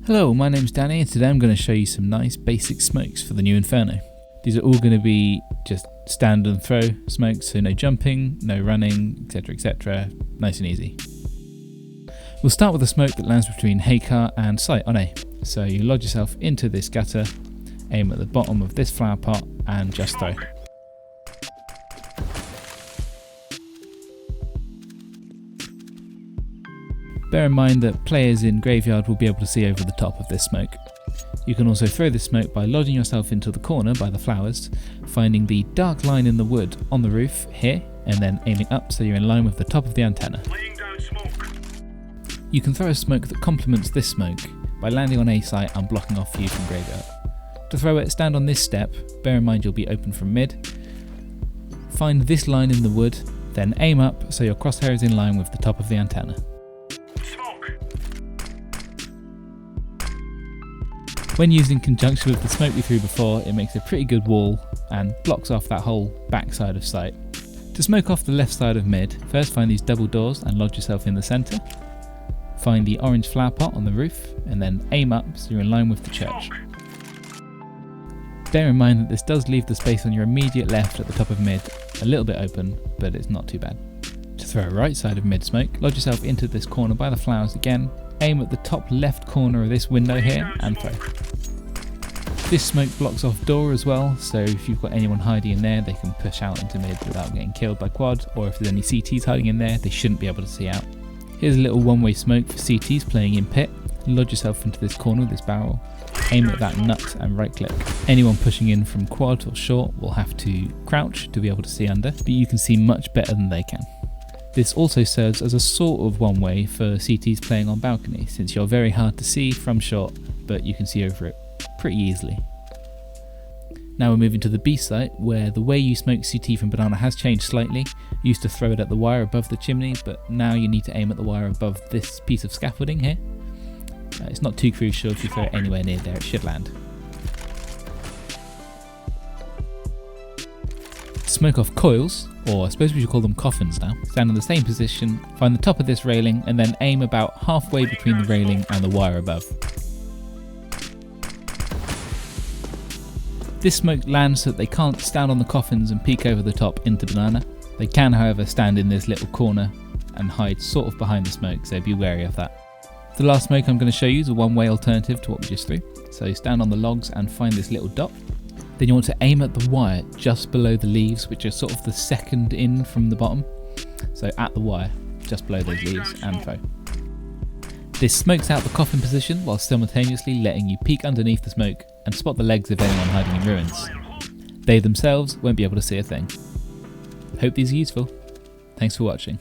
Hello, my name's Danny and today I'm going to show you some nice basic smokes for the new Inferno. These are all going to be just stand and throw smokes, so no jumping, no running, etc, nice and easy. We'll start with a smoke that lands between haycar and sight on A. So you lodge yourself into this gutter, aim at the bottom of this flower pot and just throw. Bear in mind that players in graveyard will be able to see over the top of this smoke. You can also throw this smoke by lodging yourself into the corner by the flowers, finding the dark line in the wood on the roof here, and then aiming up so you're in line with the top of the antenna. You can throw a smoke that complements this smoke by landing on A site and blocking off view from graveyard. To throw it, stand on this step, bear in mind you'll be open from mid, find this line in the wood, then aim up so your crosshair is in line with the top of the antenna. When used in conjunction with the smoke we threw before, it makes a pretty good wall and blocks off that whole back side of sight. To smoke off the left side of mid, first find these double doors and lodge yourself in the centre. Find the orange flower pot on the roof and then aim up so you're in line with the church. Bear in mind that this does leave the space on your immediate left at the top of mid a little bit open, but it's not too bad. To throw a right side of mid smoke, lodge yourself into this corner by the flowers again, aim at the top left corner of this window here and throw. This smoke blocks off door as well, so if you've got anyone hiding in there they can push out into mid without getting killed by quad, or if there's any CTs hiding in there they shouldn't be able to see out. Here's a little one-way smoke for CTs playing in pit. Lodge yourself into this corner, this barrel, aim at that nut and right click. Anyone pushing in from quad or short will have to crouch to be able to see under, but you can see much better than they can. This also serves as a sort of one way for CTs playing on balcony, since you're very hard to see from short, but you can see over it pretty easily. Now we're moving to the B site, where the way you smoke CT from banana has changed slightly. You used to throw it at the wire above the chimney, but now you need to aim at the wire above this piece of scaffolding here. It's not too crucial. If you throw it anywhere near there, it should land. Smoke off coils, or I suppose we should call them coffins now. Stand in the same position, find the top of this railing, and then aim about halfway between the railing and the wire above. This smoke lands so that they can't stand on the coffins and peek over the top into banana. They can, however, stand in this little corner and hide sort of behind the smoke, so be wary of that. The last smoke I'm going to show you is a one-way alternative to what we just threw. So stand on the logs and find this little dot. Then you want to aim at the wire just below the leaves, which are sort of the second in from the bottom. So at the wire, just below those leaves, and throw. This smokes out the coffin position while simultaneously letting you peek underneath the smoke and spot the legs of anyone hiding in ruins. They themselves won't be able to see a thing. Hope these are useful. Thanks for watching.